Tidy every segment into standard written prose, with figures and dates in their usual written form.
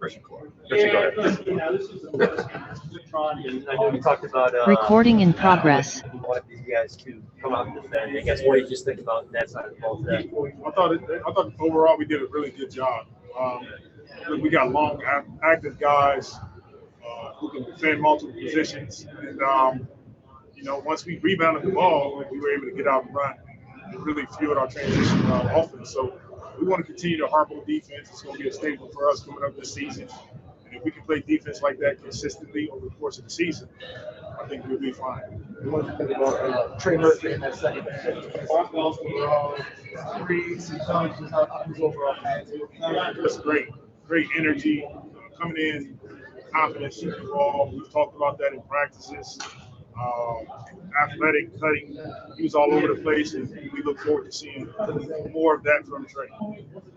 Christian, go ahead. I know you talked about recording in progress. You want these guys to come out and defend. I guess what did you just think about that side of the ball today? I thought overall we did a really good job. We got long, active guys who can defend multiple positions, and once we rebounded the ball, we were able to get out and run. It really fueled our transition offense. So we want to continue to harp on defense. It's going to be a staple for us coming up this season. And if we can play defense like that consistently over the course of the season, I think we'll be fine. What do you think about Trey Murphy in that second? Threes, just how his overall man. That's great energy, coming in, confidence, shooting the ball. We've talked about that in practices. Athletic, cutting, he was all over the place, and we look forward to seeing more of that from Trey.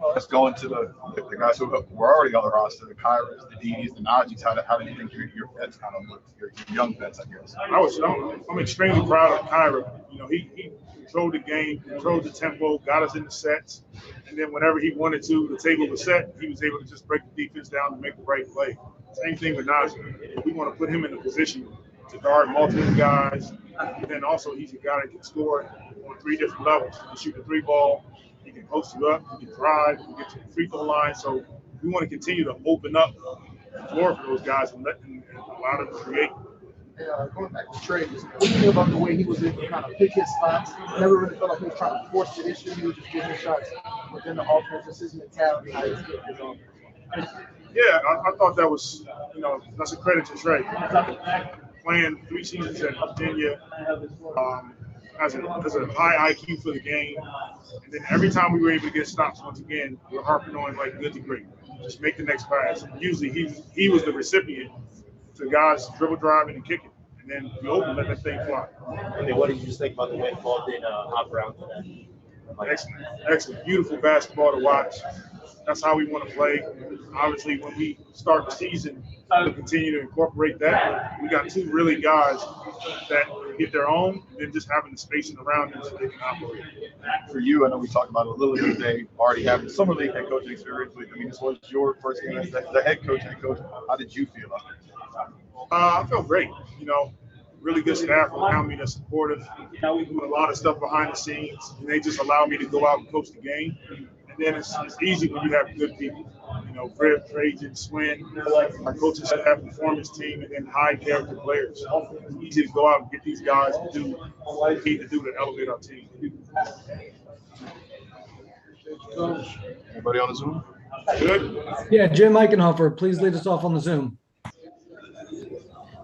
Let's go into the guys who were already on the roster, the Kyras, the Didis, the Najis. How do you think your vets kind of look, your young vets, I guess? I'm extremely proud of Kyra. He controlled the game, controlled the tempo, got us in the sets, and then whenever he wanted to, the table was set, he was able to just break the defense down and make the right play. Same thing with Naji. We want to put him in a position to guard multiple guys, and then also he's a guy that can score on 3 different levels. He can shoot the 3 ball, he can post you up, he can drive, he can get to the free throw line. So we want to continue to open up the floor for those guys and allow them to create. Going back to Trey, what do you think about the way he was able to kind of pick his spots? Never really felt like he was trying to force the issue. He was just getting shots within the offense. Just his mentality, how he's getting his own. Yeah, I thought that was, that's a credit to Trey. Playing 3 seasons at Virginia, has a high IQ for the game, and then every time we were able to get stops, once again, we're harping on like good to great. Just make the next pass. Usually he was the recipient to guys dribble driving and kicking, and then you open, let that thing fly. Okay, what did you just think about the way the ball did hop around today? Excellent, beautiful basketball to watch. That's how we want to play. Obviously, when we start the season, we'll continue to incorporate that. We got 2 really guys that get their own, and then just having the spacing around them so they can operate. For you, I know we talked about it a little bit today, already having summer league head coaching experience. I mean, this was your first game as the head coach. How did you feel about it? I felt great. Really good staff around me that's supportive. We do a lot of stuff behind the scenes, and they just allow me to go out and coach the game. And then it's easy when you have good people. Griff, Trajan, Swin, our coaching staff, performance team, and then high character players. It's easy to go out and get these guys to do what they need to do to elevate our team. Anybody on the Zoom? Good? Yeah, Jim Eichenhofer, please lead us off on the Zoom.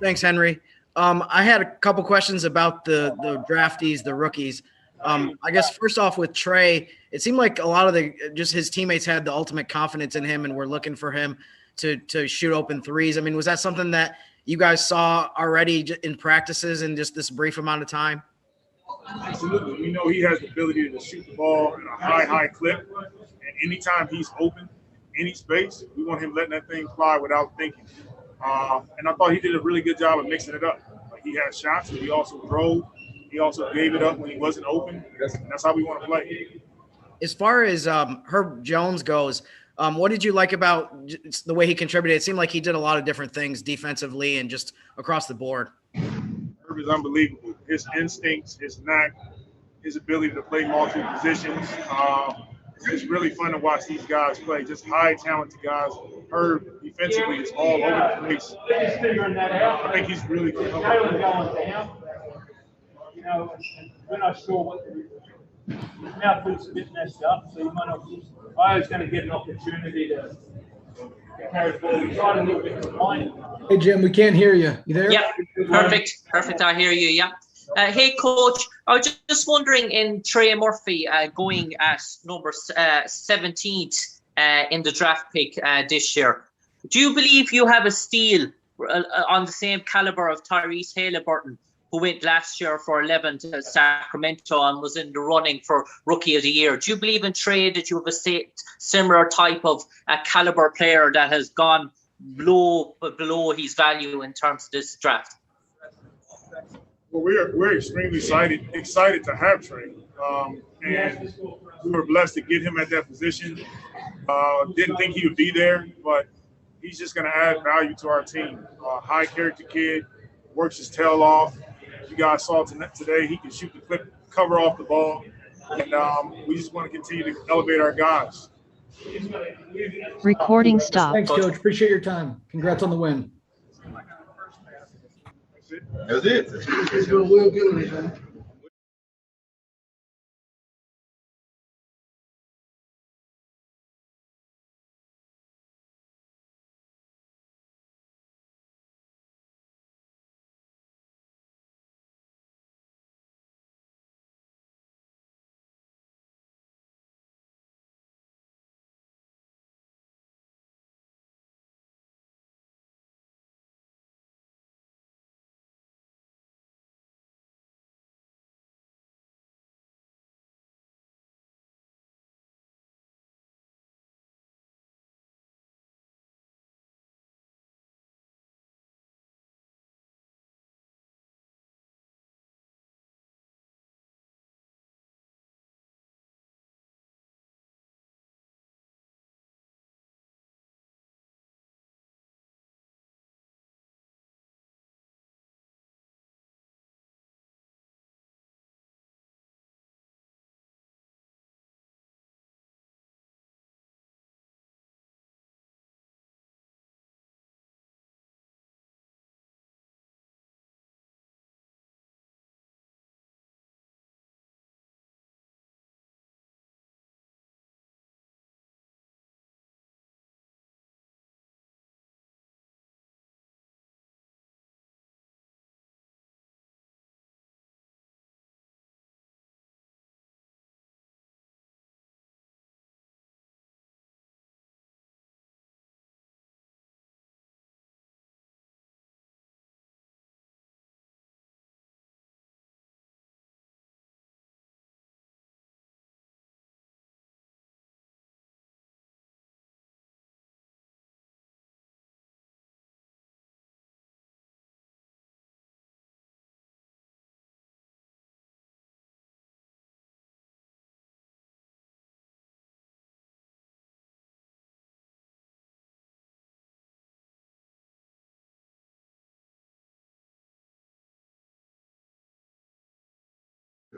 Thanks, Henry. I had a couple questions about the draftees, the rookies. I guess first off with Trey, it seemed like a lot of his teammates had the ultimate confidence in him and were looking for him to shoot open threes. I mean, was that something that you guys saw already in practices in just this brief amount of time? Absolutely. We know he has the ability to shoot the ball at a high clip. And anytime he's open, any space, we want him letting that thing fly without thinking. And I thought he did a really good job of mixing it up. Like he had shots, but he also drove. He also gave it up when he wasn't open. That's how we want to play. As far as Herb Jones goes, what did you like about the way he contributed? It seemed like he did a lot of different things defensively and just across the board. Herb is unbelievable. His instincts, his knack, his ability to play multiple positions. It's really fun to watch these guys play. Just high talented guys. Herb defensively is all over the place. I think he's really good. We're not sure what the mouthful's a bit messed up, so you might not. I was going to get an opportunity to carry the ball. We tried a little bit behind. Hey, Jim, we can't hear you. You there? Yeah, perfect. I hear you. Yeah. Hey, Coach, I was just wondering in Trey Murphy going at number 17th in the draft pick this year, do you believe you have a steal on the same caliber of Tyrese Haliburton, who went last year for 11 to Sacramento and was in the running for Rookie of the Year? Do you believe in Trey that you have a similar type of caliber player that has gone below his value in terms of this draft? Well, we're extremely excited to have Trey, and we were blessed to get him at that position. Didn't think he would be there, but he's just going to add value to our team. High character kid, works his tail off. You guys saw today he can shoot the clip, cover off the ball, and we just want to continue to elevate our guys. Recording stop. Thanks, Coach. Appreciate your time. Congrats on the win. That's it. It's been Will Gillies, man.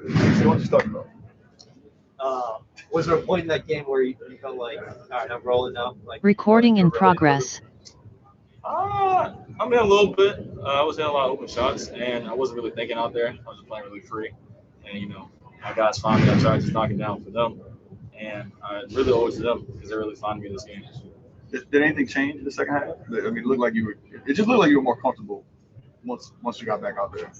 So what you talking about? Was there a point in that game where you felt like, all right, I'm rolling now? Like, Recording in really progress. I mean, a little bit. I was hitting a lot of open shots, and I wasn't really thinking out there. I was just playing really free. And, you know, my guys found me. I tried to just knock it down for them. And I really owe it to them because they really found me in this game. Did anything change in the second half? I mean, it looked like you were. It just looked like you were more comfortable once you got back out there.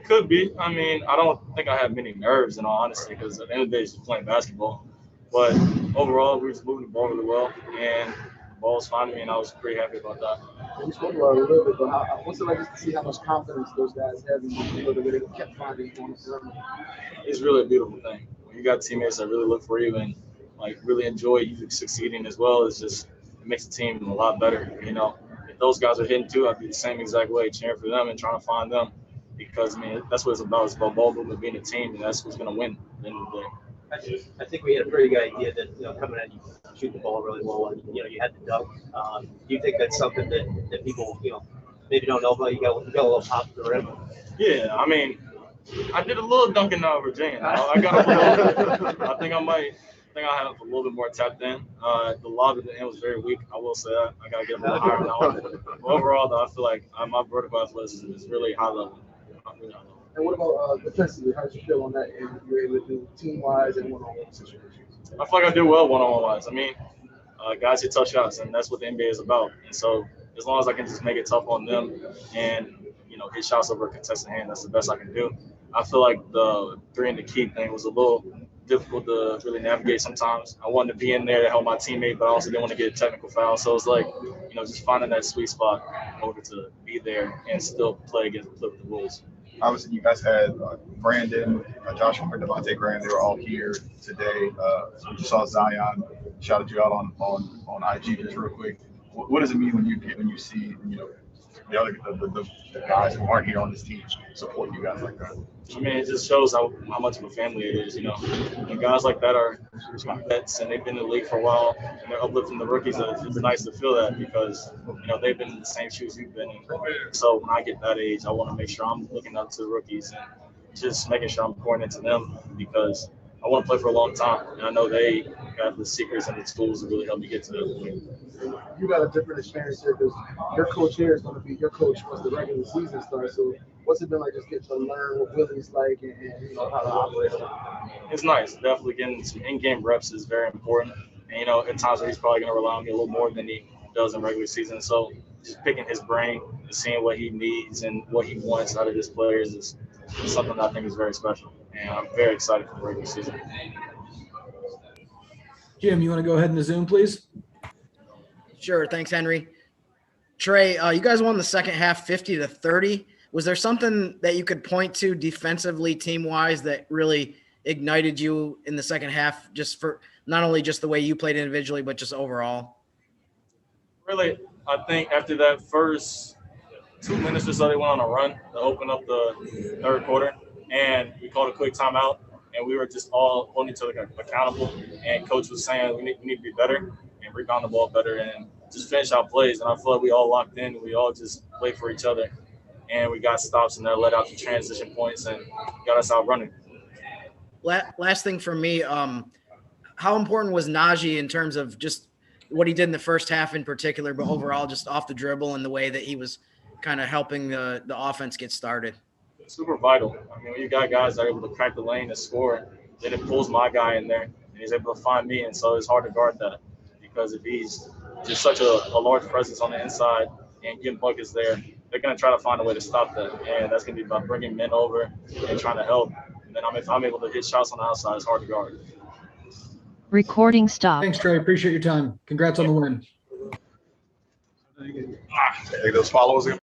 Could be. I mean, I don't think I had many nerves, in all honesty, because at the end of the day, it's just playing basketball. But overall, we were just moving the ball really well, and the ball was finding me, and I was pretty happy about that. We spoke about it a little bit, but what's it like just to see how much confidence those guys have in you, the way they kept finding you on the perimeter? It's really a beautiful thing. When you got teammates that really look for you and like really enjoy you succeeding as well, it makes the team a lot better. You know, if those guys are hitting too, I'd be the same exact way, cheering for them and trying to find them, because I mean that's what it's about. It's about ball movement, being a team, and that's what's going to win at the end of the day. I think we had a pretty good idea that, you know, coming at you, shoot the ball really well, and, you know, you had the dunk. Do you think that's something that people, you know, maybe don't know about? You got a little pop to the rim. Yeah, I mean, I did a little dunking now in Virginia. I got a little. I think I have a little bit more tapped in. The lob at the end was very weak. I will say that. I gotta get a little higher now. But overall, though, I feel like my vertical athleticism is really high level. And what about defensively? How did you feel on that end? You were able to do team-wise and one-on-one situations? I feel like I do well one-on-one wise. I mean, guys hit tough shots, and that's what the NBA is about. And so, as long as I can just make it tough on them and, you know, hit shots over a contested hand, that's the best I can do. I feel like the 3 and the key thing was a little difficult to really navigate sometimes. I wanted to be in there to help my teammate, but I also didn't want to get a technical foul. So it's like, you know, just finding that sweet spot in order to be there and still play against the Bulls. Obviously, you guys had Brandon, Joshua, Devontae Graham. They were all here today. So we just saw Zion shouted you out on IG just real quick. What does it mean when you see, you know, the guys who aren't here on this team support you guys like that? I mean, it just shows how much of a family it is, you know. And guys like that are vets, and they've been in the league for a while, and they're uplifting the rookies. It's nice to feel that because, you know, they've been in the same shoes you've been in. So when I get that age, I want to make sure I'm looking up to the rookies and just making sure I'm pouring into them because I want to play for a long time. And I know they have the secrets and the tools to really help me get to that point. You got a different experience here because your coach here is going to be your coach once the regular season starts. So what's it been like just getting to learn what Willie's like and you know, how to operate? It's nice. Definitely getting some in-game reps is very important. And, you know, at times he's probably going to rely on me a little more than he does in regular season. So just picking his brain and seeing what he needs and what he wants out of his players is something that I think is very special. And I'm very excited for the regular season. Jim, you want to go ahead in the Zoom, please? Sure. Thanks, Henry. Trey, you guys won the second half 50-30. Was there something that you could point to defensively, team-wise, that really ignited you in the second half, just for not only just the way you played individually, but just overall? Really, I think after that first 2 minutes or so, they went on a run to open up the third quarter, and we called a quick timeout, and we were just all holding each other accountable. And coach was saying we need to be better and rebound the ball better and just finish our plays. And I feel like we all locked in. We all just played for each other. And we got stops and that led out to transition points and got us out running. Last thing for me, how important was Naji in terms of just what he did in the first half in particular, but overall just off the dribble and the way that he was kind of helping the offense get started? Super vital. I mean, when you got guys that are able to crack the lane and score, then it pulls my guy in there, and he's able to find me, and so it's hard to guard that because if he's just such a large presence on the inside and getting buckets there, they're going to try to find a way to stop that, and that's going to be by bringing men over and trying to help. And then if I'm able to hit shots on the outside, it's hard to guard. Recording stop. Thanks, Trey. Appreciate your time. Congrats on the win. Hey, those followers again.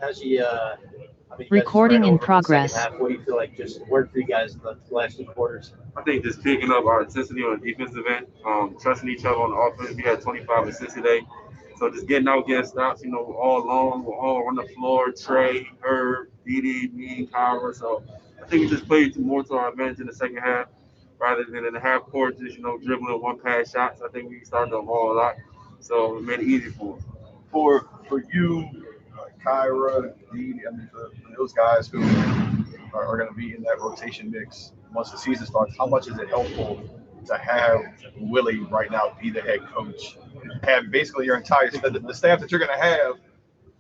Naji, I mean, Recording in progress. What do you feel like just worked for you guys in the last 2 quarters? I think just picking up our intensity on the defensive end, trusting each other on the offense. We had 25 assists today. So just getting out, getting stops, you know, all along, we're all on the floor, Trey, Herb, Didi, me, Kyra. So I think we just played more to our advantage in the second half rather than in the half court, just, you know, dribbling one pass shots. I think we started to ball a lot. So it made it easy for us. For you, Kyra, Didi, I mean, for those guys who are going to be in that rotation mix once the season starts, how much is it helpful to have Willie right now be the head coach? Have basically your entire the staff that you're going to have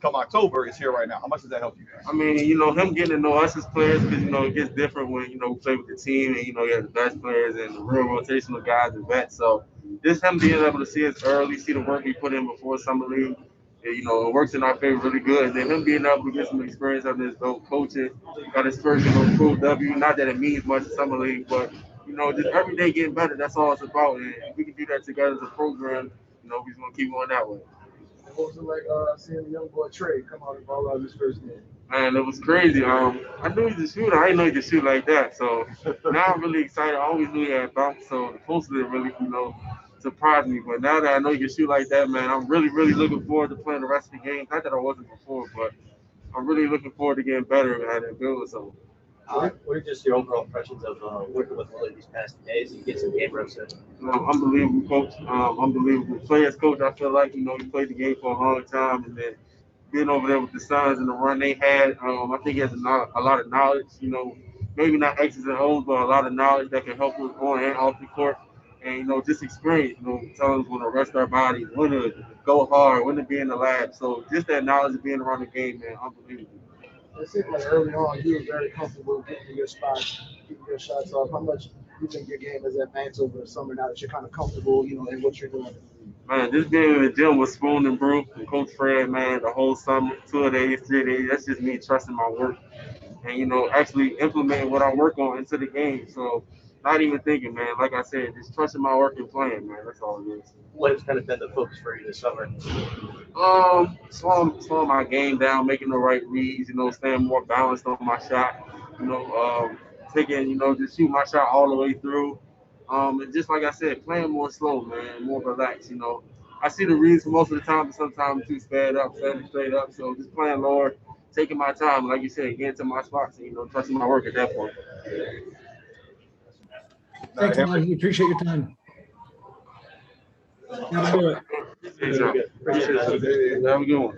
come October is here right now. How much does that help you guys? I mean, you know, him getting to know us as players, because, you know, it gets different when, you know, we play with the team and, you know, you have the best players and the real rotational guys and vets. So just him being able to see us early, see the work we put in before Summer League, you know, it works in our favor really good. And then him being able to get some experience under his belt coaching, got his first, you know, full W. Not that it means much in Summer League, but, you know, just every day getting better. That's all it's about. And if we can do that together as a program, you know, we're going to keep going that way. What was it like seeing the young boy Trey come out and ball out his first game? Man, it was crazy. I knew he was a shooter. I didn't know he could shoot like that. So now I'm really excited. I always knew he had bounce. So the post didn't really, you know, surprise me. But now that I know he can shoot like that, man, I'm really, really looking forward to playing the rest of the game. Not that I wasn't before, but I'm really looking forward to getting better, man, and building something. What are just your overall impressions of working with Willie these past few days and get some game reps in? Unbelievable coach, unbelievable players coach. I feel like, you know, he played the game for a long time, and then being over there with the Suns and the run they had, I think he has a lot of knowledge, you know, maybe not X's and O's, but a lot of knowledge that can help us on and off the court. And, you know, just experience, you know, telling us when to rest our bodies, when to go hard, when to be in the lab. So just that knowledge of being around the game, man, unbelievable. It seemed like early on you were very comfortable getting in your spot. keeping your shots off. How much you think your game has advanced over the summer now that you're kind of comfortable, in what you're doing? Man, this being in the gym with Spoon and Brew and Coach Fred, man, the whole summer, 2 days, 3 days, that's just me trusting my work and, actually implementing what I work on into the game. So not even thinking, man, like I said, just trusting my work and playing, man. That's all it is. What has kind of been the focus for you this summer? Slowing my game down, making the right reads, staying more balanced on my shot, taking, just shoot my shot all the way through. And just like I said, playing more slow, man, more relaxed, I see the reads most of the time, but sometimes too sped up, standing straight up. So just playing lower, taking my time, like you said, getting to my spots, and, trusting my work at that point. Thanks, Naji. Appreciate your time. Have a good one. Have a good one.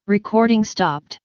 Recording stopped.